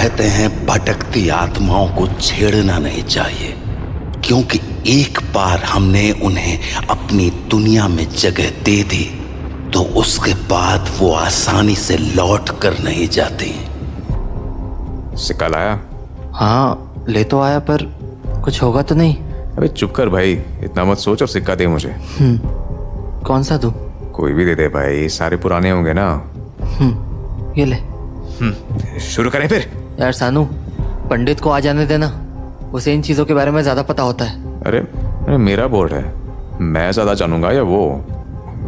कहते हैं भटकती आत्माओं को छेड़ना नहीं चाहिए, क्योंकि एक बार हमने उन्हें अपनी दुनिया में जगह दे दी तो उसके बाद वो आसानी से लौट कर नहीं जाती। सिक्का लाया? हाँ ले तो आया, पर कुछ होगा तो नहीं? अबे चुप कर भाई, इतना मत सोच और सिक्का दे मुझे। कौन सा दूं? कोई भी दे दे भाई, सारे पुराने होंगे ना। ये ले। शुरू करें फिर? यार सानू, पंडित को आ जाने देना, उसे इन चीजों के बारे में ज्यादा पता होता है। अरे मेरा बोर्ड है, मैं ज्यादा जानूंगा या वो?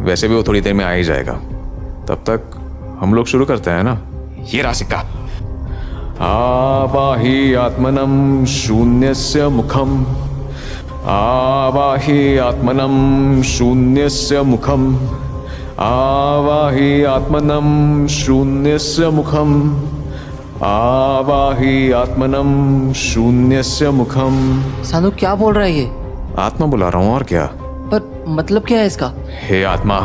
वैसे भी वो थोड़ी देर में आ ही जाएगा, तब तक हम लोग शुरू करते हैं ना। ये रहा सिक्का। आवाहि आत्मनम शून्यस्य मुखम, आवाहि आत्मनम शून्यस्य मुखम, आवाहि आत्मनम शून्यस्य मुखम, आवाहि आत्मनम शून्यस्य मुखम। सानू क्या बोल रहा है ये? आत्मा बुला रहा हूं, और क्या? पर मतलब क्या है इसका? हे आत्मा,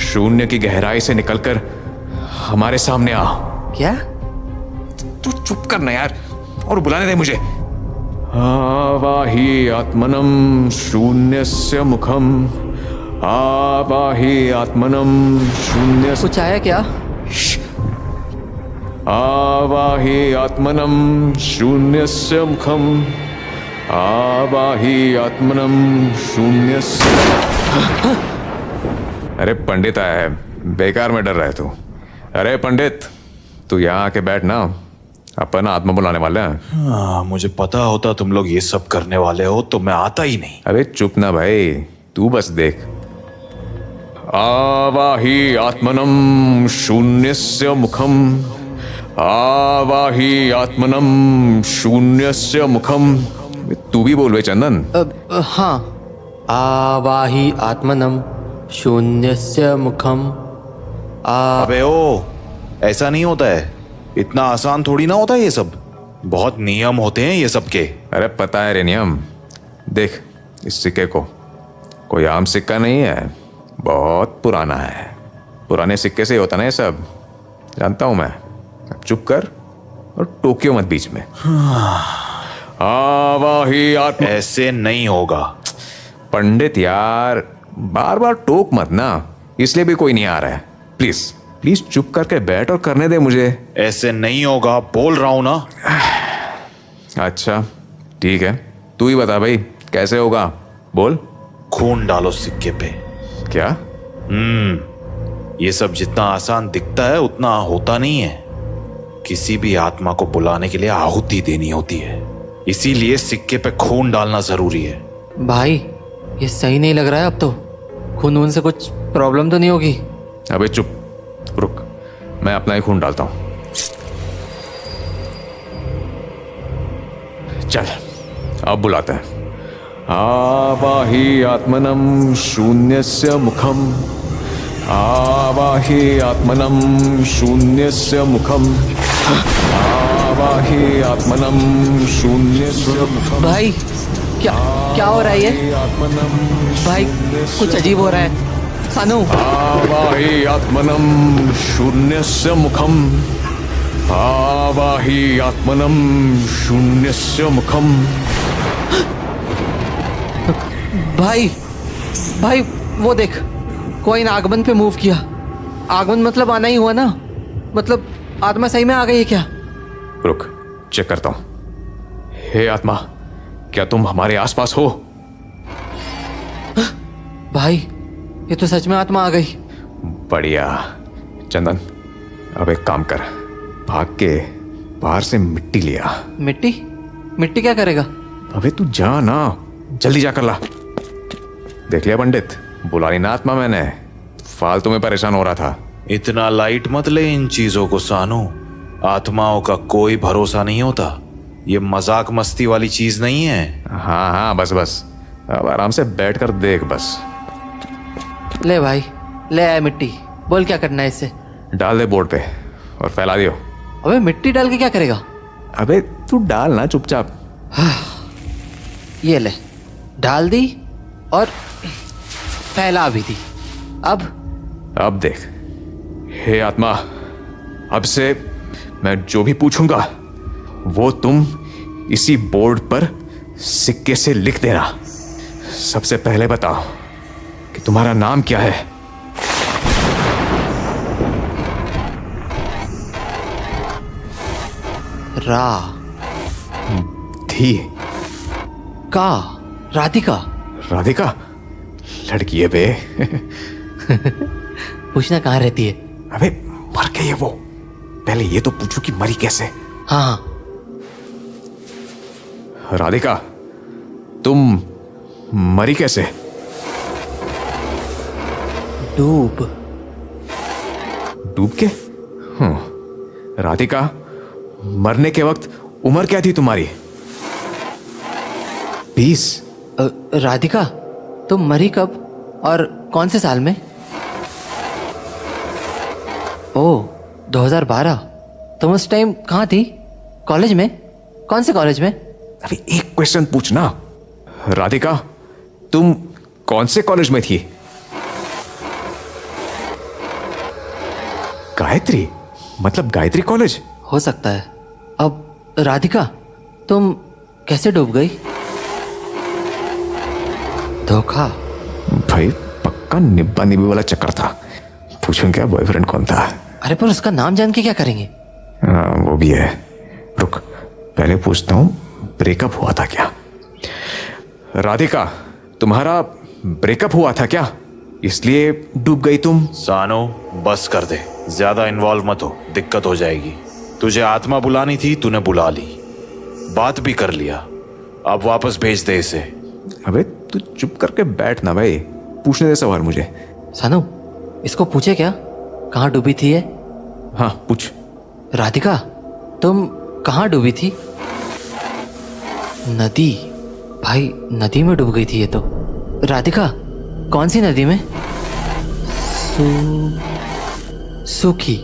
शून्य की गहराई से निकलकर हमारे सामने आ। क्या? तू चुप करना यार, और बुलाने दे मुझे। आवाहि आत्मनम शून्यस्य मुखम, आवाहि आत्मनम शून्यस्य। कुछ आया क्या? आवाहि आत्मनम शून्यस्य मुखम, आवाहि आत्मनम शून्यस्य। अरे पंडित आया है, बेकार में डर रहा है तू। अरे पंडित, तू यहाँ आके बैठ ना, अपन आत्मा बुलाने वाले हैं। मुझे पता होता तुम लोग ये सब करने वाले हो तो मैं आता ही नहीं। अबे चुप ना भाई, तू बस देख। आवाहि आत्मनम शून्यस्य मुखम, आवाहि आत्मनम शून्यस्य मुखम। तू भी बोल बे चंदन। हाँ। आवाहि आत्मनम शून्यस्य मुखम। अबे ओ, ऐसा नहीं होता है, इतना आसान थोड़ी ना होता है ये सब, बहुत नियम होते हैं ये सब के। अरे पता है रे नियम। देख इस सिक्के को, कोई आम सिक्का नहीं है, बहुत पुराना है। पुराने सिक्के से ही होता ना ये सब, जानता हूं मैं। अब चुप कर और टोकियो मत बीच में। आवाहि आत्मा। ऐसे नहीं होगा पंडित यार, बार बार टोक मत ना, इसलिए भी कोई नहीं आ रहा है। प्लीज प्लीज चुप करके बैठ और करने दे मुझे। ऐसे नहीं होगा, बोल रहा हूं ना। अच्छा ठीक है, तू ही बता भाई कैसे होगा, बोल। खून डालो सिक्के पे। क्या? ये सब जितना आसान दिखता है उतना होता नहीं है। किसी भी आत्मा को बुलाने के लिए आहुति देनी होती है, इसीलिए सिक्के पे खून डालना जरूरी है। भाई ये सही नहीं लग रहा है अब तो। खून से कुछ प्रॉब्लम तो नहीं होगी? अबे चुप, रुक, मैं अपना ही खून डालता हूं। चल अब बुलाते हैं। आवाहि आत्मनम शून्यस्य मुखम, आवाहि आत्मनम शून्यस्य मुखम, आवाहि आत्मनम शून्यस्य मुखम। भाई क्या क्या हो रहा है ये? आत्मनम भाई कुछ अजीब हो रहा है। सानू। आवाहि आत्मनम शून्यस्य मुखम, आवाहि आत्मनम शून्यस्य मुखम। भाई भाई वो देख, कोई ना आगमन पे मूव किया। आगमन मतलब आना ही हुआ ना, मतलब आत्मा सही में आ गई है क्या? रुक चेक करता हूं। हे आत्मा, क्या तुम हमारे आसपास हो? भाई ये तो सच में आत्मा आ गई। बढ़िया। चंदन अब एक काम कर, भाग के बाहर से मिट्टी लिया। मिट्टी? मिट्टी क्या करेगा? अबे तू जा ना, जल्दी जाकर ला। देख लिया पंडित, बुला ली ना आत्मा मैंने, फालतू में परेशान हो रहा था। इतना लाइट मत ले इन चीजों को सानू, आत्माओं का कोई भरोसा नहीं होता। ये मजाक मस्ती वाली चीज नहीं है। हाँ हाँ बस बस, अब आराम से बैठ कर देख बस। ले भाई, ले आया मिट्टी, बोल क्या करना है इससे? डाल दे बोर्ड पे और फैला दियो। अबे मिट्टी डाल के क्या करेगा? अबे तू डाल ना चुपचाप। ये ले, डाल दी और फैला भी दी। अब देख, हे आत्मा, अब से मैं जो भी पूछूंगा वो तुम इसी बोर्ड पर सिक्के से लिख देना। सबसे पहले बताओ कि तुम्हारा नाम क्या है। रा थी का राधिका। राधिका लड़की है बे। पूछना कहाँ रहती है? अबे मर गई है वो। पहले ये तो पूछो कि मरी कैसे। हाँ हाँ। राधिका तुम मरी कैसे? डूब। डूब के? राधिका मरने के वक्त उम्र क्या थी तुम्हारी? 20। राधिका तुम मरी कब और कौन से साल में? ओह 2012। तुम उस टाइम कहाँ थी? कॉलेज में? कौन से कॉलेज में? अभी एक क्वेश्चन पूछना। राधिका तुम कौन से कॉलेज में थी? गायत्री, मतलब गायत्री कॉलेज? हो सकता है। अब राधिका तुम कैसे डूब गई? धोखा। भाई पक्का निब्बा निब्बी वाला चक्कर था। पूछूं क्या बॉयफ्रेंड कौन था? अरे पर उसका नाम जान के क्या करेंगे? हाँ वो भी है। रुक पहले पूछता हूं ब्रेकअप हुआ था क्या? राधिका तुम्हारा ब्रेकअप हुआ था क्या, इसलिए डूब गई तुम? सानो बस कर दे, ज्यादा इन्वॉल्व मत हो, दिक्कत हो जाएगी। तुझे आत्मा बुलानी थी, तूने बुला ली, बात भी कर लिया, अब वापस भेज दे इसे। अबे तू चुप करके बैठ ना भाई, पूछने दे सवाल मुझे। सानू इसको पूछे क्या कहाँ डूबी थी ये? हाँ पूछ। राधिका तुम कहाँ डूबी थी? नदी। भाई नदी में डूब गई थी ये तो। राधिका कौन सी नदी में? सूखी।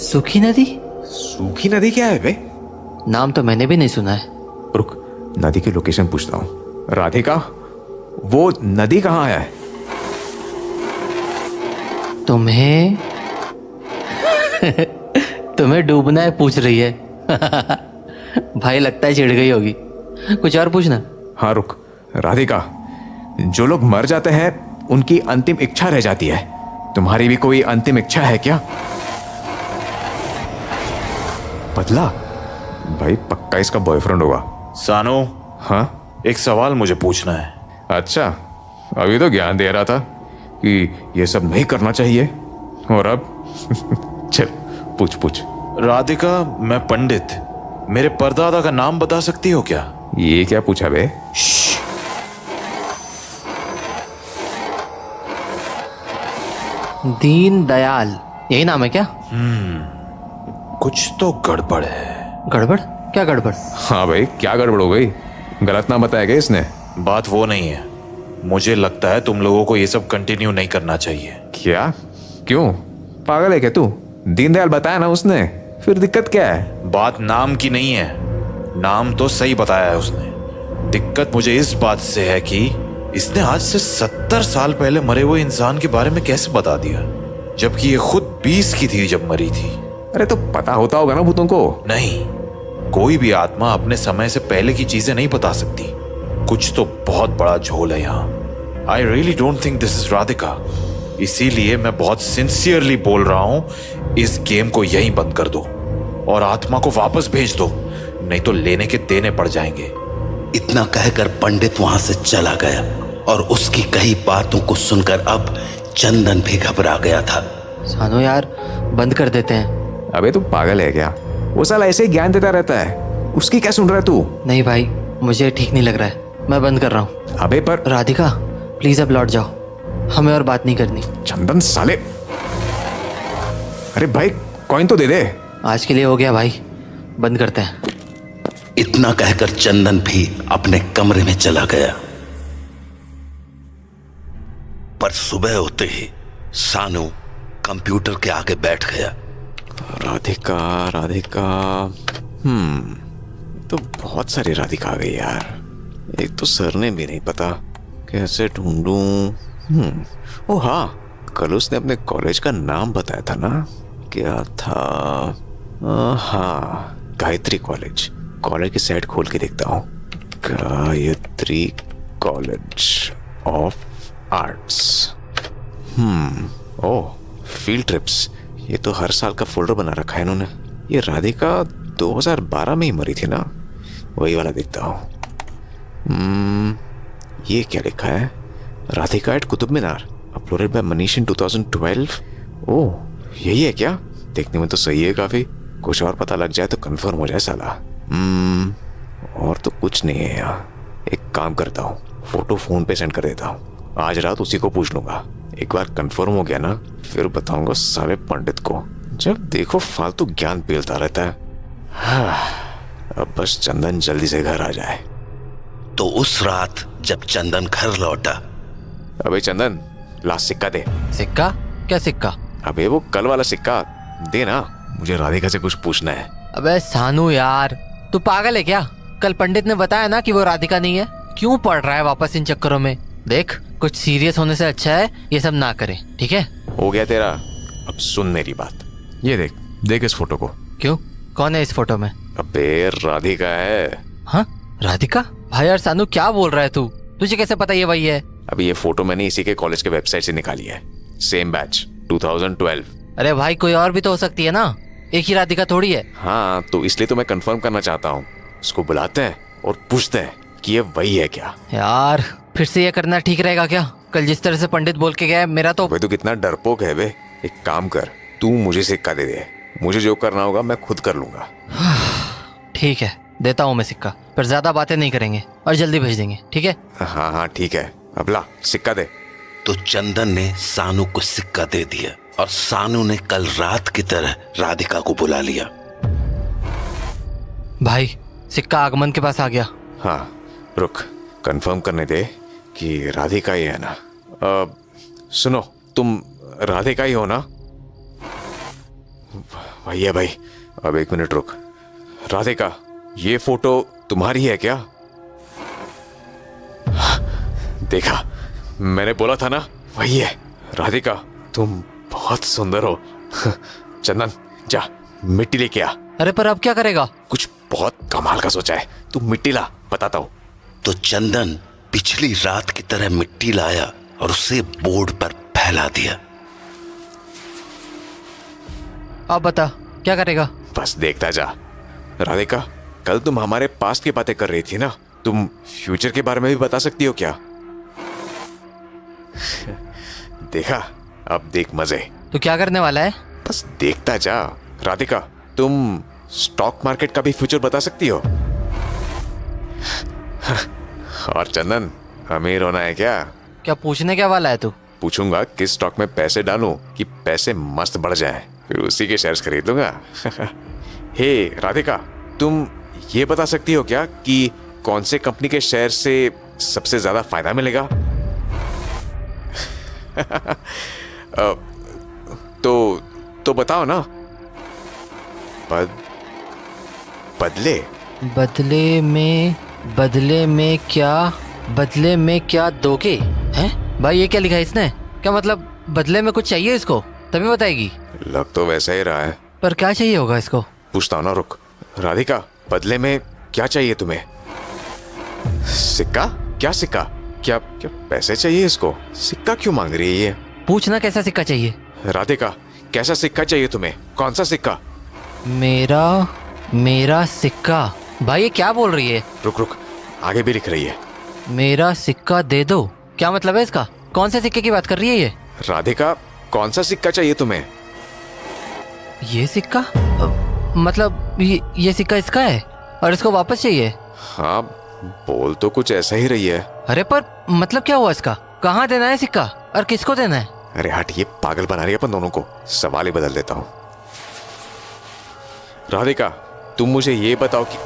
सूखी नदी? सूखी नदी क्या है बे? नाम तो मैंने भी नहीं सुना है। रुक नदी की लोकेशन पूछता हूं। राधिका वो नदी कहाँ है? तुम्हें तुम्हें डूबना है पूछ रही है। भाई लगता है चिढ़ गई होगी। कुछ और पूछना। हाँ रुक। राधिका जो लोग मर जाते हैं उनकी अंतिम इच्छा रह जाती है, तुम्हारी भी कोई अंतिम इच्छा है क्या? बदला भाई पक्का इसका बॉयफ्रेंड होगा। सानो हाँ एक सवाल मुझे पूछना है। अच्छा अभी तो ज्ञान दे रहा था कि ये सब नहीं करना चाहिए, और अब चल पूछ पूछ। राधिका मैं पंडित, मेरे परदादा का नाम बता सकती हो क्या? ये क्या पूछा बे? दीन दयाल, यही नाम है क्या? कुछ तो गड़बड़ है। गड़बड़? क्या गड़बड़? हाँ भाई क्या गड़बड़ हो गई? गलत नाम बताया गया इसने? बात वो नहीं है, मुझे लगता है तुम लोगों को ये सब कंटिन्यू नहीं करना चाहिए। क्या? क्यों? पागल है क्या तू? दीनदयाल बताया ना उसने, फिर दिक्कत क्या है? बात नाम की नहीं है, नाम तो सही बताया है उसने। दिक्कत मुझे इस बात से है कि इसने आज से 70 साल पहले मरे हुए इंसान के बारे में कैसे बता दिया, जबकि ये खुद 20 की थी जब मरी थी। अरे तो पता होता होगा ना भूतों को। नहीं, कोई भी आत्मा अपने समय से पहले की चीजें नहीं बता सकती। कुछ तो बहुत बड़ा झोल है यहाँ। I really don't think this is Radhika. इसीलिए मैं बहुत सिंसियरली बोल रहा हूं, इस गेम को यहीं बंद कर दो और आत्मा को वापस भेज दो, नहीं तो लेने के देने पड़ जाएंगे। इतना कहकर पंडित वहां से चला गया और उसकी कही बातों को सुनकर अब चंदन भी घबरा गया था। सानो यार बंद कर देते हैं। अबे तू पागल है क्या? वो साला ऐसे ही ज्ञान देता रहता है, उसकी क्या सुन रहा है तू? नहीं भाई मुझे ठीक नहीं लग रहा है, मैं बंद कर रहा हूँ। अबे पर राधिका प्लीज अब लौट जाओ, हमें और बात नहीं करनी। चंदन साले, अरे भाई कॉइन तो दे दे। आज के लिए हो गया भाई, बंद करते हैं। इतना कहकर चंदन भी अपने कमरे में चला गया। पर सुबह होते ही सानू कंप्यूटर के आगे बैठ गया। राधिका राधिका, तो बहुत सारी राधिका आ गई यार। एक तो सरनेम भी नहीं पता, कैसे ढूंढूं? ओ हाँ, कल उसने अपने कॉलेज का नाम बताया था ना, क्या था? हाँ गायत्री कॉलेज। कॉलेज की साइट खोल के देखता हूँ। Gayatri college of arts. Oh, field trips. ये तो हर साल का फोल्डर बना रखा है इन्होंने। ये राधिका 2012 में ही मरी थी ना, वही वाला देखता हूँ। ये क्या लिखा है? Radhika eight Qutub Minar, uploaded by Manish इन 2012। ओह, यही है क्या? देखने में तो सही है काफी। कुछ और पता लग जाए तो कंफर्म हो जाए साला। और तो कुछ नहीं है यहाँ। एक काम करता हूँ, फोटो फोन पे सेंड कर देता हूँ। आज रात उसी को पूछ लूंगा। एक बार कंफर्म हो गया ना, फिर बताऊंगा साले पंडित को। जब देखो फालतू ज्ञान पेलता रहता है। अब बस चंदन जल्दी से घर आ जाए। तो उस रात जब चंदन घर लौटा। अबे चंदन, ला सिक्का दे। सिक्का? क्या सिक्का? अबे वो कल वाला सिक्का दे ना, मुझे राधिका से कुछ पूछना है। अबे सानू यार, तू पागल है क्या? कल पंडित ने बताया ना कि वो राधिका नहीं है। क्यों पड़ रहा है वापस इन चक्करों में? देख, कुछ सीरियस होने से अच्छा है ये सब ना करें, ठीक है? हो गया तेरा, अब सुन मेरी बात। ये देख, देख इस फोटो को। क्यों? कौन है इस फोटो में? अबे राधिका है। हाँ, राधिका? भाई यार सानू, क्या बोल रहा है तू? तुझे कैसे पता ये वही है? अभी ये फोटो मैंने इसी के कॉलेज के वेबसाइट से निकाली है। Same batch 2012। अरे भाई, कोई और भी तो हो सकती है ना, एक ही राधिका थोड़ी है। हाँ, तो इसलिए तो मैं कंफर्म करना चाहता हूँ। उसको बुलाते हैं और पूछते हैं कि ये वही है क्या। यार फिर से ये करना ठीक रहेगा क्या? कल जिस तरह से पंडित बोल के गया है, मेरा तो। भाई तू कितना डरपोक है बे। एक काम कर, तू मुझे सिक्का दे दे। मुझे जो करना होगा मैं खुद कर लूंगा। ठीक है, देता हूँ मैं सिक्का, पर ज्यादा बातें नहीं करेंगे और जल्दी भेज देंगे, ठीक है? हाँ हाँ ठीक है, अब ला सिक्का दे। तो चंदन ने सानू को सिक्का दे दिया और सानू ने कल रात की तरह राधिका को बुला लिया। भाई, सिक्का आगमन के पास आ गया। हाँ रुक, कंफर्म करने दे कि राधिका ही है ना। सुनो, तुम राधिका ही हो ना? भैया भाई, अब एक मिनट रुक। राधिका, ये फोटो तुम्हारी है क्या? देखा, मैंने बोला था ना, वही है। राधिका, तुम बहुत सुंदर हो। चंदन, जा मिट्टी लेके आ। अरे पर अब क्या करेगा? कुछ बहुत कमाल का सोचा है, तू मिट्टी ला, बताता हूँ। तो चंदन पिछली रात की तरह मिट्टी लाया और उसे बोर्ड पर फैला दिया। अब बता, क्या करेगा? बस देखता जा। राधिका, कल तुम हमारे पास्ट की बातें कर रही थी ना, तुम फ्यूचर के बारे में भी बता सकती हो क्या? देखा, अब देख मजे। तो क्या करने वाला है? बस देखता जा। राधिका, तुम स्टॉक मार्केट का भी फ्यूचर बता सकती हो। और चंदन, अमीर होना है क्या? क्या पूछने क्या वाला है तू? पूछूंगा किस स्टॉक में पैसे डालूं कि पैसे मस्त बढ़ जाएं, फिर उसी के शेयर्स खरीद लूंगा। हे राधिका, तुम ये बता सकती हो क्या कि कौन से कंपनी के शेयर से सबसे ज्यादा फायदा मिलेगा? तो बताओ ना। बदले बदले में क्या दोगे? हैं भाई, ये क्या लिखा है इसने? क्या मतलब बदले में कुछ चाहिए इसको, तभी बताएगी? लग तो वैसा ही रहा है, पर क्या चाहिए होगा इसको? पूछता हूँ ना, रुक। राधिका, बदले में क्या चाहिए तुम्हें? सिक्का? क्या सिक्का? क्या क्या पैसे चाहिए इसको? सिक्का क्यों मांग रही है ये? पूछना कैसा सिक्का चाहिए। राधिका, कैसा सिक्का चाहिए तुम्हें? कौन सा सिक्का? मेरा सिक्का? भाई ये क्या बोल रही है? रुक, आगे भी लिख रही है। मेरा सिक्का दे दो? क्या मतलब है इसका? कौन से सिक्के की बात कर रही है ये? राधिका, कौन सा सिक्का चाहिए तुम्हें? ये सिक्का? मतलब ये सिक्का इसका है और इसको वापस चाहिए? हाँ, बोल तो कुछ ऐसा ही रही है। अरे पर मतलब क्या हुआ इसका? कहाँ देना है सिक्का और किसको देना है? अरे हट, ये पागल बना रही है अपन दोनों को। सवाल ही बदल देता हूँ। राधिका, तुम मुझे ये बताओ कि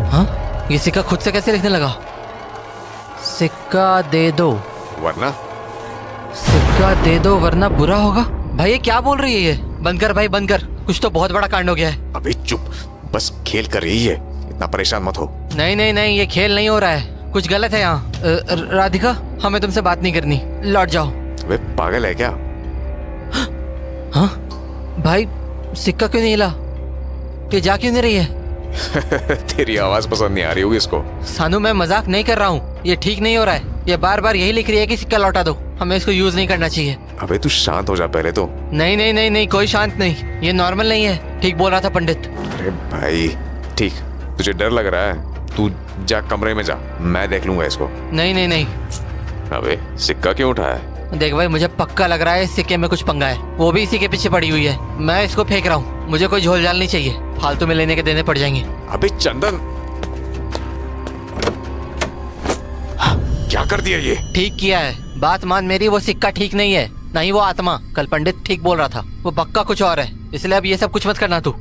हाँ, ये सिक्का खुद से कैसे लिखने लगा? सिक्का दे दो वरना वरना बुरा होगा। भाई ये क्या बोल रही है ये? बंद कर भाई, बंद कर, कुछ तो बहुत बड़ा कांड हो गया है। अबे चुप, बस खेल कर रही है, इतना परेशान मत हो। नहीं, ये खेल नहीं हो रहा है, कुछ गलत है यहाँ। राधिका, हमें तुमसे बात नहीं करनी, लौट जाओ। वे पागल है क्या? हाँ भाई, सिक्का क्यों नहीं हिला? ये जा क्यों नहीं रही है? तेरी आवाज पसंद नहीं आ रही होगी इसको। सानू मैं मजाक नहीं कर रहा हूँ, ये ठीक नहीं हो रहा है। ये बार बार यही लिख रही है कि सिक्का लौटा दो, हमें इसको यूज नहीं करना चाहिए। अबे तू शांत हो जा पहले तो। नहीं नहीं नहीं नहीं, कोई शांत नहीं, ये नॉर्मल नहीं है। ठीक बोल रहा था पंडित। अरे भाई ठीक, तुझे डर लग रहा है, तू जा कमरे में जा, मैं देख लूंगा इसको। नहीं नहीं नहीं। अबे सिक्का क्यों उठाया? देख भाई, मुझे पक्का लग रहा है इस सिक्के में कुछ पंगा है, वो भी इसी के पीछे पड़ी हुई है। मैं इसको फेंक रहा हूँ, मुझे कोई झोलझाल नहीं चाहिए, फालतू में लेने के देने पड़ जाएंगे। अबे चंदन, क्या कर दिया ये? ठीक किया है, बात मान मेरी, वो सिक्का ठीक नहीं है, नहीं वो आत्मा। कल पंडित ठीक बोल रहा था, वो पक्का कुछ और है, इसलिए अब ये सब कुछ मत करना तू।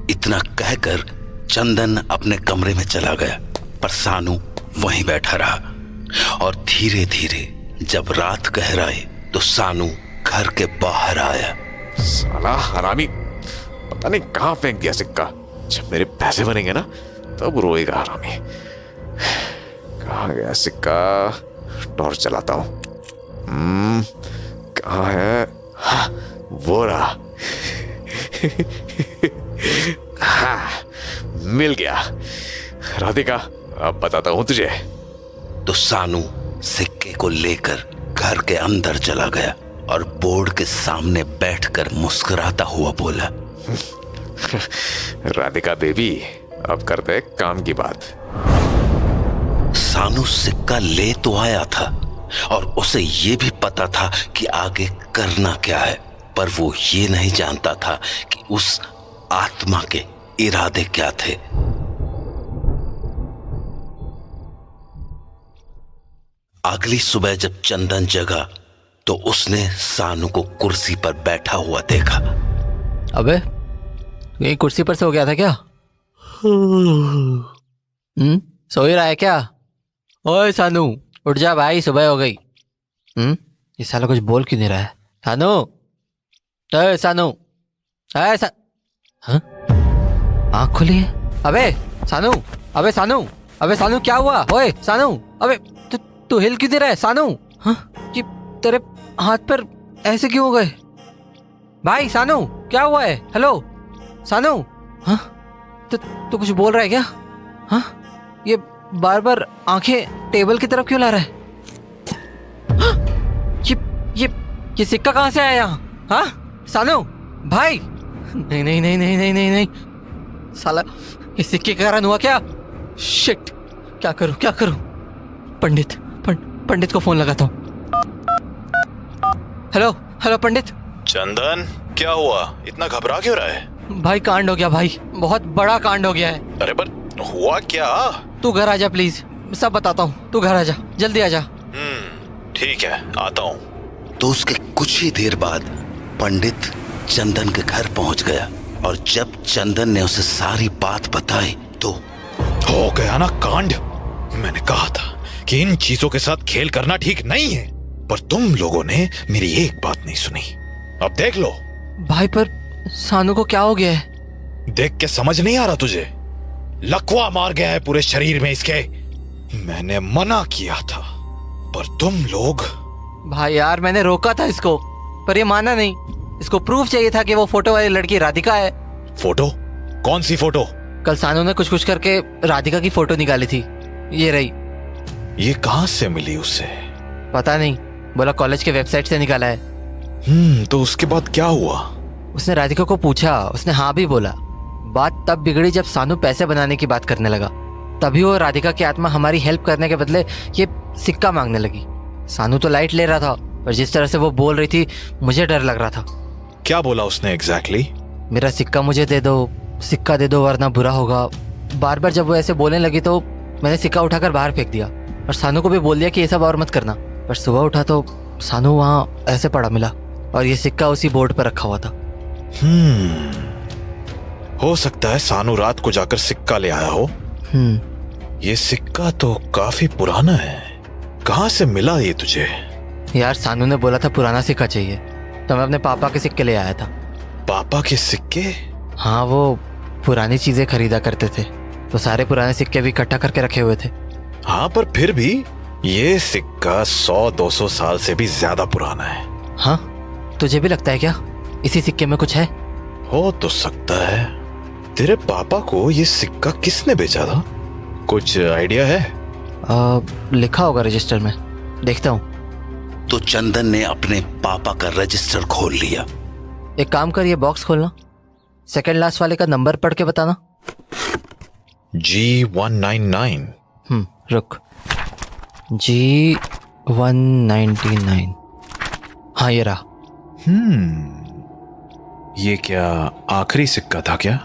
इतना कहकर चंदन अपने कमरे में चला गया, पर सानू वहीं बैठा रहा। और धीरे धीरे जब रात गहराई तो सानू घर के बाहर आया। साला हरामी, पता नहीं कहाँ फेंक दिया सिक्का। जब मेरे पैसे बनेंगे ना तब रोएगा हरामी। कहाँ गया सिक्का? टॉर्च चलाता हूँ। कहाँ है? हाँ, वो रहा। हाँ, मिल गया। राधिका, अब बताता हूँ तुझे। तो सानू सिक्के को लेकर घर के अंदर चला गया और बोर्ड के सामने बैठकर मुस्कुराता हुआ बोला, राधिका बेबी, अब करते हैं काम की बात। सानू सिक्का ले तो आया था और उसे ये भी पता था कि आगे करना क्या है, पर वो ये नहीं जानता था कि उस आत्मा के इरादे क्या थे। अगली सुबह जब चंदन जगा तो उसने सानू को कुर्सी पर बैठा हुआ देखा। अबे यही कुर्सी पर सो गया था क्या? सो ही रहा है क्या? ओए सानू, उठ जा भाई, सुबह हो गई। ये साला कुछ बोल क्यों नहीं रहा है? सानू, ओए सानू, ओए हाँ? आँख खुली है? अबे सानू, अबे सानू, अबे सानू क्या हुआ? ओए सानू, अबे तू हिल क्यों नहीं रहा है सानू? हाँ, कि तेरे हाथ पर ऐसे क्यों हो गए? भाई सानू, क्या हुआ है? हेलो सानू, हाँ? तू कुछ बोल रहा है क्या? हाँ? ये बार बार आंखें टेबल की तरफ क्यों ला रहा है? हाँ? ये सिक्का कहाँ से आया यहाँ? हाँ सानू भाई, नहीं नहीं नहीं नहीं नहीं नहीं नहीं, साला ये सिक्के के कारण हुआ क्या? शिट, क्या करूं क्या करूं? पंडित को फोन लगाता हूँ। हेलो हेलो पंडित। चंदन, क्या हुआ? इतना घबरा क्यों रहा है? भाई कांड हो गया भाई, बहुत बड़ा कांड हो गया है। अरे पर हुआ क्या? तू घर आ जा प्लीज, सब बताता हूँ, तू घर आ जा, जल्दी आ जा। ठीक है, आता हूँ। तो उसके कुछ ही देर बाद पंडित चंदन के घर पहुंच गया और जब चंदन ने उसे सारी बात बताई तो हो गया ना कांड। मैंने कहा था कि इन चीजों के साथ खेल करना ठीक नहीं है, पर तुम लोगों ने मेरी एक बात नहीं सुनी। अब देख लो। भाई पर सानू को क्या हो गया है? देख के समझ नहीं आ रहा तुझे? लकवा मार गया है पूरे शरीर में इसके। मैंने मना किया था पर तुम लोग। भाई यार, मैंने रोका था इसको पर ये माना नहीं। इसको प्रूफ चाहिए था कि वो फोटो वाली लड़की राधिका है। फोटो? कौन सी फोटो? कल सानू ने कुछ करके राधिका की फोटो निकाली थी, ये रही। ये कहां से मिली उसे? पता नहीं, बोला कॉलेज के वेबसाइट से निकाला है। तो उसके बाद क्या हुआ? उसने राधिका को पूछा, उसने हाँ भी बोला। बात तब बिगड़ी जब सानू पैसे बनाने की बात करने लगा, तभी वो राधिका की आत्मा हमारी हेल्प करने के बदले ये सिक्का मांगने लगी। सानू तो लाइट ले रहा था, पर जिस तरह से वो बोल रही थी मुझे डर लग रहा था। क्या बोला उसने एग्जैक्टली? मेरा सिक्का मुझे दे दो, सिक्का दे दो वरना बुरा होगा। बार बार जब वो ऐसे बोलने लगी तो मैंने सिक्का उठाकर बाहर फेंक दिया और सानू को भी बोल दिया कि ये सब और मत करना। पर सुबह उठा तो सानू वहाँ ऐसे पड़ा मिला और ये सिक्का उसी बोर्ड पर रखा हुआ था। हो सकता है सानू रात को जाकर सिक्का ले आया हो। ये सिक्का तो काफी पुराना है, कहाँ से मिला ये तुझे? यार सानू ने बोला था पुराना सिक्का चाहिए, तो मैं अपने पापा के सिक्के ले आया था। पापा के सिक्के? हाँ, वो पुरानी चीजें खरीदा करते थे तो सारे पुराने सिक्के भी इकट्ठा करके रखे हुए थे। हाँ, पर फिर भी ये सिक्का 100-200 साल से भी ज्यादा पुराना है। हाँ, तुझे भी लगता है क्या इसी सिक्के में कुछ है? हो तो सकता है, तेरे पापा को ये सिक्का किसने बेचा था? कुछ आइडिया है? लिखा होगा रजिस्टर में, देखता हूँ। तो चंदन ने अपने पापा का रजिस्टर खोल लिया। एक काम कर, ये बॉक्स खोलना, सेकंड लास्ट वाले का नंबर पढ़ के बताना। G199। रुक, G199, हाँ ये रहा। ये क्या आखिरी सिक्का था क्या?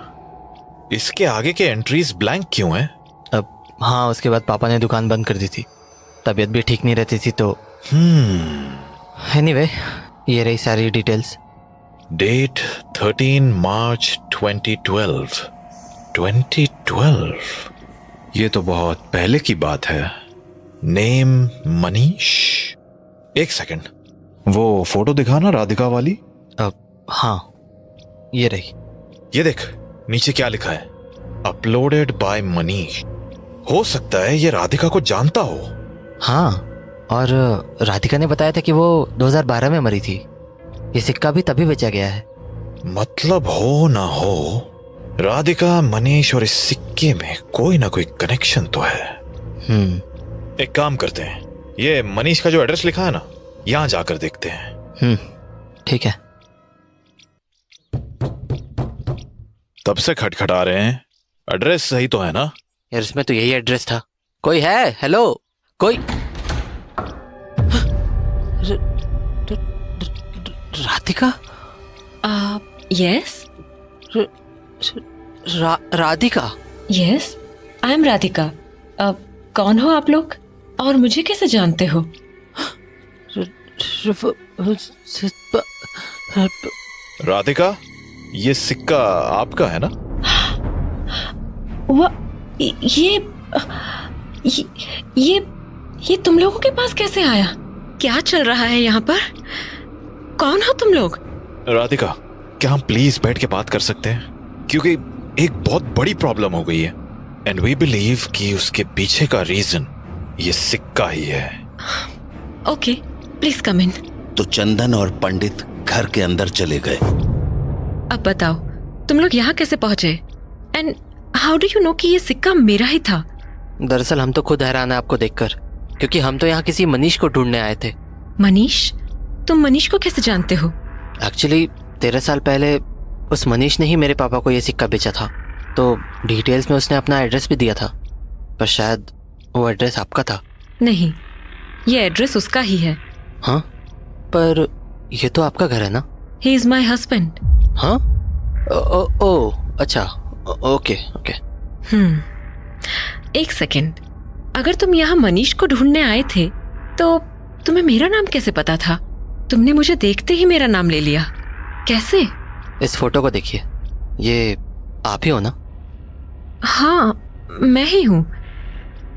इसके आगे के एंट्रीज ब्लैंक क्यों हैं? अब हाँ, उसके बाद पापा ने दुकान बंद कर दी थी, तबीयत भी ठीक नहीं रहती थी, तो एनीवे ये रही सारी डिटेल्स। डेट 13 मार्च 2012। 2012, ये तो बहुत पहले की बात है। नेम मनीष। एक सेकंड, वो फोटो दिखाना राधिका वाली। अब हाँ, ये रही। ये देख, नीचे क्या लिखा है? Uploaded by Manish. हो सकता है ये राधिका को जानता हो। हाँ, और राधिका ने बताया था कि वो 2012 में मरी थी। ये सिक्का भी तभी बेचा गया है। मतलब हो ना हो, राधिका, मनीष और इस सिक्के में कोई ना कोई कनेक्शन तो है। एक काम करते हैं, ये मनीष का जो एड्रेस लिखा है ना, यहां जाकर देखते हैं। ठीक है। तब से खटखटा रहे हैं, एड्रेस सही तो है ना? यार इसमें तो यही एड्रेस था। कोई है? हेलो, कोई? Radhika? Yes Radhika? Yes, I am Radhika. कौन हो आप लोग और मुझे कैसे जानते हो? राधिका, ये सिक्का आपका है ना? ये तुम लोगों के पास कैसे आया? क्या चल रहा है यहाँ पर? कौन हो तुम लोग? राधिका, क्या हम प्लीज बैठ के बात कर सकते हैं? क्योंकि एक बहुत बड़ी प्रॉब्लम हो गई है, एंड वी बिलीव कि उसके पीछे का रीजन ये सिक्का ही है। ओके, प्लीज कम इन। तो चंदन और पंडित घर के अंदर चले गए। अब बताओ, तुम लोग यहाँ कैसे पहुंचे? And how do you know कि ये सिक्का मेरा ही था? दरअसल हम तो खुद हैरान है आपको देखकर, क्योंकि हम तो यहाँ किसी मनीष को ढूंढने आए थे। मनीष? तुम मनीष को कैसे जानते हो? एक्चुअली 13 साल पहले उस मनीष ने ही मेरे पापा को ये सिक्का बेचा था, तो डिटेल्स में उसने अपना एड्रेस भी दिया था, पर शायद वो एड्रेस आपका था। नहीं, ये एड्रेस उसका ही है। हाँ, पर ये तो आपका घर है ना? He is my husband. हाँ? ओ अच्छा, ओके। एक सेकेंड, अगर तुम यहाँ मनीष को ढूंढने आए थे तो तुम्हें मेरा नाम कैसे पता था? तुमने मुझे देखते ही मेरा नाम ले लिया, कैसे? इस फोटो को देखिए, ये आप ही हो ना? हाँ, मैं ही हूँ,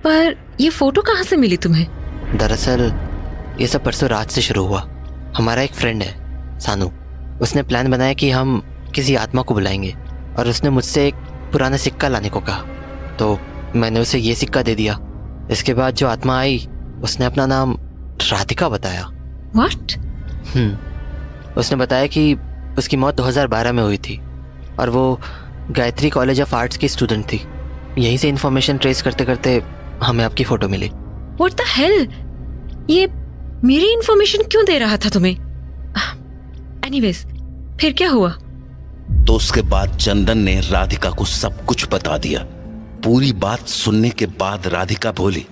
पर ये फोटो कहाँ से मिली तुम्हें? दरअसल ये सब परसों रात से शुरू हुआ। हमारा एक फ्रेंड है सानू, उसने प्लान बनाया कि हम किसी आत्मा को बुलाएंगे, और उसने मुझसे एक पुराना सिक्का लाने को कहा, तो मैंने उसे ये सिक्का दे दिया। इसके बाद जो आत्मा आई उसने अपना नाम राधिका बताया। व्हाट? उसने बताया कि उसकी मौत 2012 में हुई थी, और वो गायत्री कॉलेज ऑफ आर्ट्स की स्टूडेंट थी। यहीं से इन्फॉर्मेशन ट्रेस करते करते हमें आपकी फोटो मिली। What the hell? ये मेरी इन्फॉर्मेशन क्यों दे रहा था तुम्हें? एनीवेज, फिर क्या हुआ? तो उसके बाद चंदन ने राधिका को सब कुछ बता दिया। पूरी बात सुनने के बाद राधिका बोली,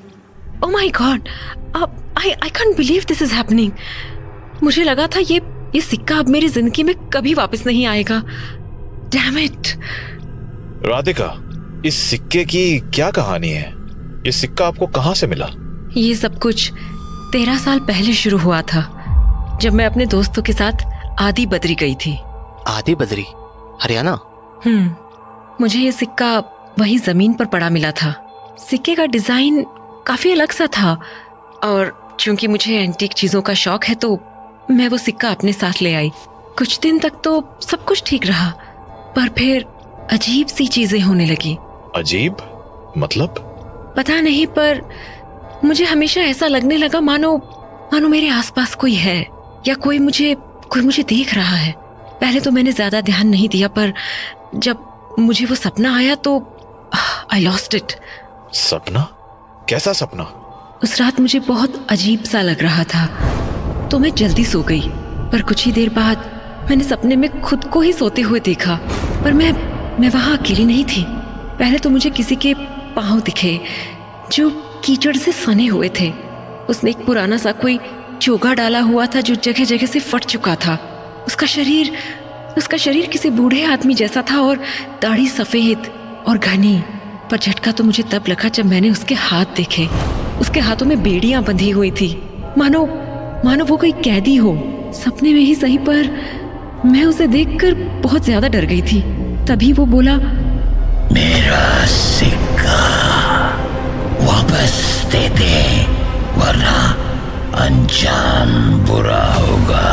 oh my God, I can't believe this is happening. मुझे लगा था ये सिक्का अब मेरी जिंदगी में कभी वापस नहीं आएगा। Damn it. राधिका, इस सिक्के की क्या कहानी है? ये सिक्का आपको कहाँ से मिला? ये सब कुछ 13 साल पहले शुरू हुआ था, जब मैं अपने दोस्तों के साथ आदि बद्री गई थी। आदि बद्री? हरियाणा? मुझे ये सिक्का वही जमीन पर पड़ा मिला था। सिक्के का डिजाइन काफी अलग सा था, और चूंकि मुझे एंटीक चीजों का शौक है तो मैं वो सिक्का अपने साथ ले आई। कुछ दिन तक तो सब कुछ ठीक रहा, पर फिर अजीब सी चीजें होने लगी। अजीब मतलब? पता नहीं, पर मुझे हमेशा ऐसा लगने लगा मानो मेरे आसपास कोई है, या कोई मुझे देख रहा है। पहले तो मैंने ज्यादा ध्यान नहीं दिया, पर जब मुझे वो सपना आया तो आई लॉस्ट इट। सपना? कैसा सपना? उस रात मुझे बहुत अजीब सा लग रहा था तो मैं जल्दी सो गई, पर कुछ ही देर बाद मैंने सपने में खुद को ही सोते हुए देखा, पर मैं वहां अकेली नहीं थी। पहले तो मुझे किसी के पांव दिखे जो कीचड़ से सने हुए थे। उसने एक पुराना सा कोई चोगा डाला हुआ था जो जगह जगह से फट चुका था। उसका शरीर किसी बूढ़े आदमी जैसा था और दाढ़ी सफेद और घनी। पर झटका तो मुझे तब लगा जब मैंने उसके हाथ देखे। उसके हाथों में बेड़ियां बंधी हुई थी, मानो वो कोई कैदी हो। सपने में ही सही, पर मैं उसे देखकर बहुत ज्यादा डर गई थी। तभी वो बोला, मेरा सिक्का वापस दे दे वरना अंजाम बुरा होगा।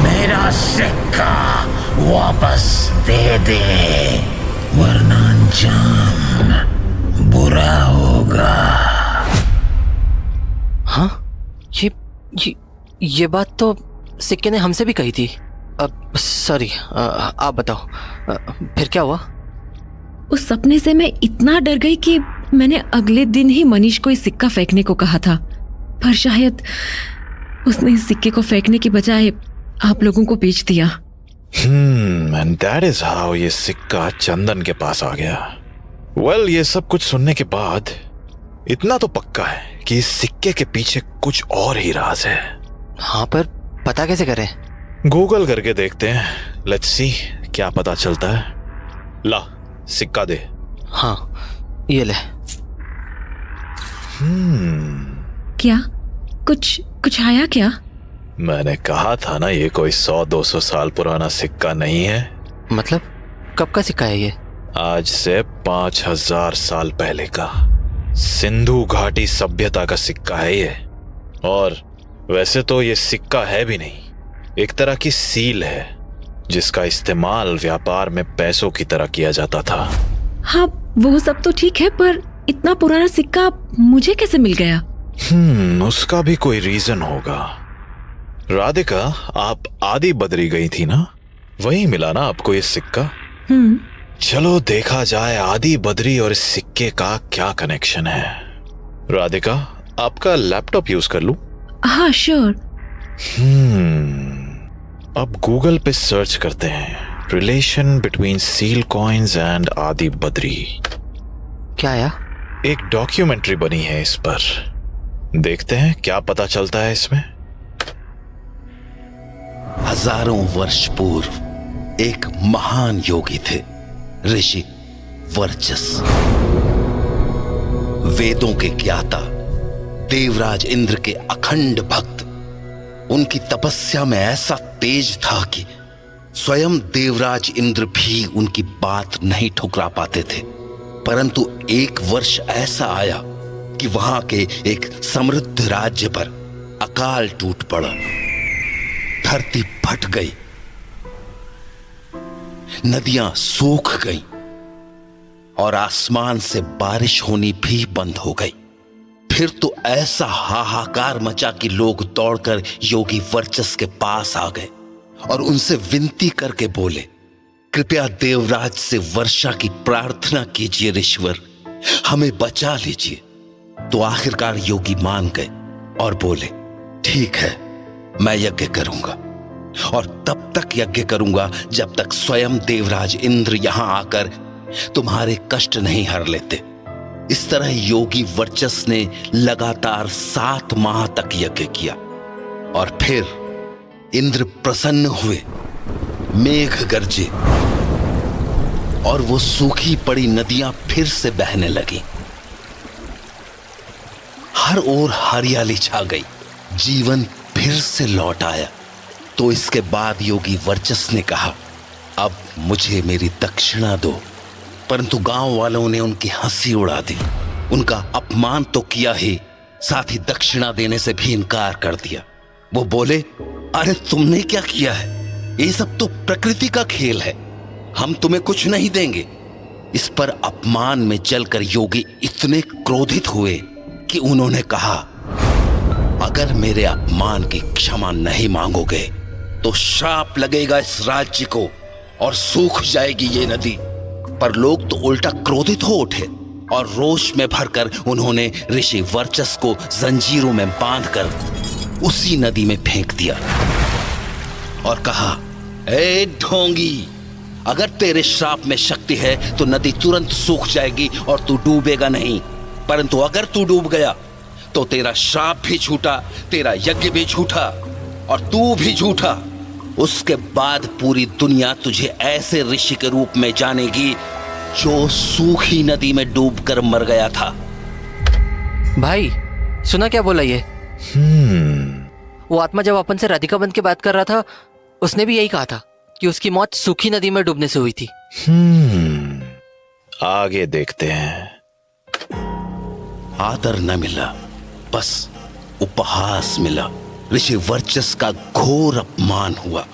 मेरा सिक्का वापस दे दे वरना अंजाम बुरा होगा। हाँ, ये बात तो सिक्के ने हमसे भी कही थी। अब सॉरी, आप बताओ फिर क्या हुआ? उस सपने से मैं इतना डर गई कि मैंने अगले दिन ही मनीष को इस सिक्का फेंकने को कहा था, पर शायद उसने इस सिक्के को फेंकने की बजाय आप लोगों को बेच दिया। एंड दैट इज हाउ ये सिक्का चंदन के पास आ गया। वेल, ये सब कुछ सुनने के बाद इतना तो पक्का है कि इस सिक्के के पीछे कुछ और ही राज है। हाँ, पर पता कैसे करें? गूगल करके देखते हैं। लेट्स सी क्या पता चलता है। ला, सिक्का दे। हाँ, ये ले। क्या कुछ आया क्या? मैंने कहा था ना, ये कोई 100-200 साल पुराना सिक्का नहीं है। मतलब कब का सिक्का है ये? आज से 5000 साल पहले का सिंधु घाटी सभ्यता का सिक्का है ये। और वैसे तो ये सिक्का है भी नहीं, एक तरह की सील है जिसका इस्तेमाल व्यापार में पैसों की तरह किया जाता था। हाँ, वो सब तो ठीक है, पर इतना पुराना सिक्का मुझे कैसे मिल गया? उसका भी कोई रीजन होगा। राधिका, आप आदि बद्री गई थी ना, वहीं मिला ना आपको ये सिक्का? चलो देखा जाए आदि बद्री और इस सिक्के का क्या कनेक्शन है। राधिका, आपका लैपटॉप यूज कर लूं? हाँ, श्योर। अब गूगल पे सर्च करते हैं, relation between seal coins and आदि बद्री। क्या आया? एक डॉक्यूमेंट्री बनी है इस पर, देखते हैं क्या पता चलता है इसमें। हजारों वर्ष पूर्व एक महान योगी थे, ऋषि वर्चस। वेदों के ज्ञाता, देवराज इंद्र के अखंड भक्त। उनकी तपस्या में ऐसा तेज था कि स्वयं देवराज इंद्र भी उनकी बात नहीं ठुकरा पाते थे। परंतु एक वर्ष ऐसा आया कि वहां के एक समृद्ध राज्य पर अकाल टूट पड़ा। धरती फट गई, नदियां सूख गईं और आसमान से बारिश होनी भी बंद हो गई। फिर तो ऐसा हाहाकार मचा कि लोग दौड़कर योगी वर्चस के पास आ गए और उनसे विनती करके बोले, कृपया देवराज से वर्षा की प्रार्थना कीजिए ऋषिवर, हमें बचा लीजिए। तो आखिरकार योगी मान गए और बोले, ठीक है, मैं यज्ञ करूंगा और तब तक यज्ञ करूंगा जब तक स्वयं देवराज इंद्र यहां आकर तुम्हारे कष्ट नहीं हर लेते। इस तरह योगी वर्चस ने लगातार 7 माह तक यज्ञ किया और फिर इंद्र प्रसन्न हुए, मेघ गरजे और वो सूखी पड़ी नदियां फिर से बहने लगी। हर ओर हरियाली छा गई, जीवन फिर से लौट आया। तो इसके बाद योगी वर्चस ने कहा, अब मुझे मेरी दक्षिणा दो। परंतु गांव वालों ने उनकी हंसी उड़ा दी, उनका अपमान तो किया ही, साथ ही दक्षिणा देने से भी इनकार कर दिया। वो बोले, अरे तुमने क्या किया है, ये सब तो प्रकृति का खेल है, हम तुम्हें कुछ नहीं देंगे। इस पर अपमान में जलकर योगी इतने क्रोधित हुए कि उन्होंने कहा, अगर मेरे अपमान की क्षमा नहीं मांगोगे तो श्राप लगेगा इस राज्य को और सूख जाएगी ये नदी। पर लोग तो उल्टा क्रोधित हो उठे और रोष में भरकर उन्होंने ऋषि वर्चस को जंजीरों में बांधकर उसी नदी में फेंक दिया और कहा, ए ढोंगी, अगर तेरे श्राप में शक्ति है तो नदी तुरंत सूख जाएगी और तू डूबेगा नहीं, परंतु अगर तू डूब गया तो तेरा श्राप भी झूठा, तेरा यज्ञ भी झूठा और तू भी झूठा। उसके बाद पूरी दुनिया तुझे ऐसे ऋषि के रूप में जानेगी जो सूखी नदी में डूबकर मर गया था। भाई सुना क्या बोला ये? वो आत्मा जब अपन से राधिका बंद के बात कर रहा था, उसने भी यही कहा था कि उसकी मौत सूखी नदी में डूबने से हुई थी। आगे देखते हैं। आदर न मिला, बस उपहास मिला। ऋषि वर्चस का घोर अपमान हुआ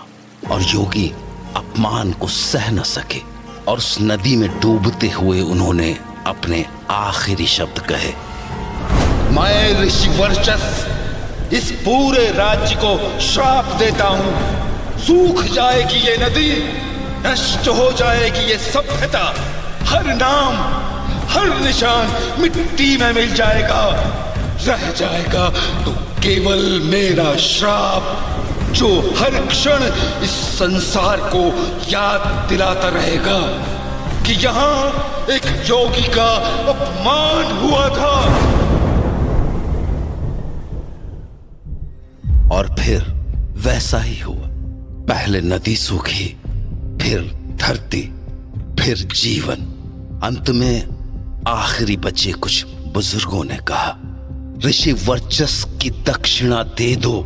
और योगी अपमान को सह न सके और उस नदी में डूबते हुए उन्होंने अपने आखिरी शब्द कहे, मैं ऋषि वर्चस इस पूरे राज्य को श्राप देता हूं। सूख जाएगी ये नदी, नष्ट हो जाएगी ये सभ्यता, हर नाम हर निशान मिट्टी में मिल जाएगा, रह जाएगा तो केवल मेरा श्राप जो हर क्षण इस संसार को याद दिलाता रहेगा कि यहां एक योगी का अपमान हुआ था। और फिर वैसा ही हुआ। पहले नदी सूखी, फिर धरती, फिर जीवन। अंत में आखिरी बचे कुछ बुजुर्गों ने कहा, ऋषि वर्चस की दक्षिणा दे दो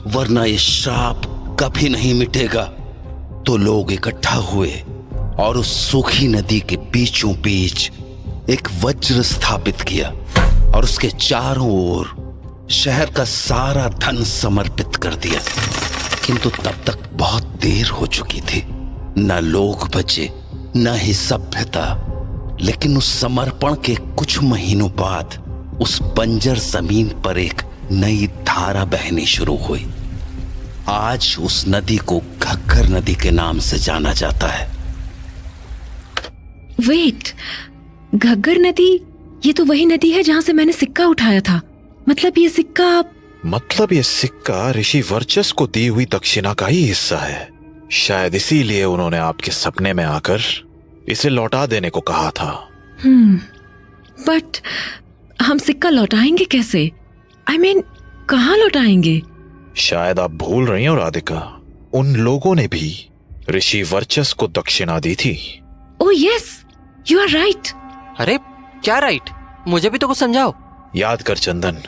वरना ये श्राप कभी नहीं मिटेगा। तो लोग इकट्ठा हुए और उस सूखी नदी के बीचों बीच एक वज्र स्थापित किया और उसके चारों ओर शहर का सारा धन समर्पित कर दिया। किंतु तब तक बहुत देर हो चुकी थी, न लोग बचे न ही सभ्यता। लेकिन उस समर्पण के कुछ महीनों बाद उस बंजर जमीन पर एक नई धारा बहनी शुरू हुई। आज उस नदी को घग्गर नदी के नाम से जाना जाता है। वेट, घग्गर नदी, ये तो वही नदी है जहां से मैंने सिक्का उठाया था। मतलब ये सिक्का ऋषि वर्चस को दी हुई दक्षिणा का ही हिस्सा है। शायद इसीलिए उन्होंने आपके सपने में आकर इसे लौटा देने को कहा था। बट हम सिक्का लौटाएंगे कैसे? I mean, कहाँ लौटाएंगे? शायद आप भूल रही हो राधिका, उन लोगों ने भी ऋषि वर्चस को दक्षिणा दी थी। Oh yes, you are right. अरे क्या राइट? मुझे भी तो कुछ समझाओ। याद कर चंदन,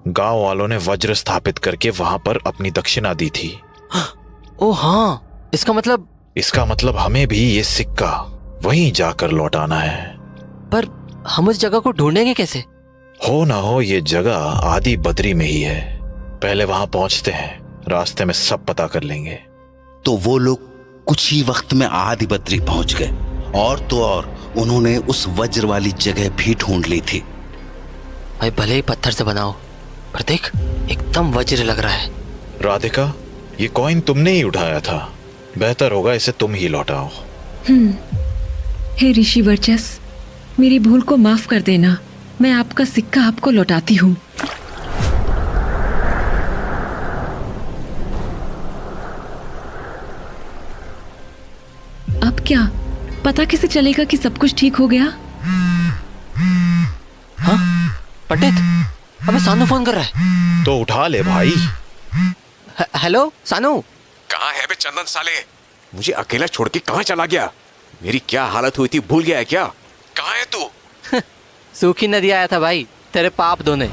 गांव वालों ने वज्र स्थापित करके वहां पर अपनी दक्षिणा दी थी। ओह हाँ, इसका मतलब हमें भी ये सिक्का वहीं जाकर लौटाना है। पर हम उस जगह को ढूंढेंगे कैसे? हो ना हो ये जगह आदि बद्री में ही है। पहले वहां पहुंचते हैं, रास्ते में सब पता कर लेंगे। तो वो लोग कुछ ही वक्त में आदि बद्री पहुंच गए और तो और उन्होंने उस वज्र वाली जगह भी ढूंढ ली थी। भाई भले ही पत्थर से बनाओ, पर देख एकदम वज्र लग रहा है। राधिका, ये कॉइन तुमने ही उठाया था, बेहतर होगा इसे तुम ही लौटाओ। हे ऋषि वर्चस, मेरी भूल को माफ कर देना। मैं आपका सिक्का आपको लौटाती हूँ। अब क्या पता कैसे चलेगा कि सब कुछ ठीक हो गया? हाँ पंडित, अबे सानू फोन कर रहा है। तो उठा ले भाई। हेलो सानू। कहाँ है बे चंदन साले? मुझे अकेला छोड़ के कहाँ चला गया? मेरी क्या हालत हुई थी भूल गया है क्या? कहाँ है तू? सूखी नदी आया था भाई, तेरे पाप धोने।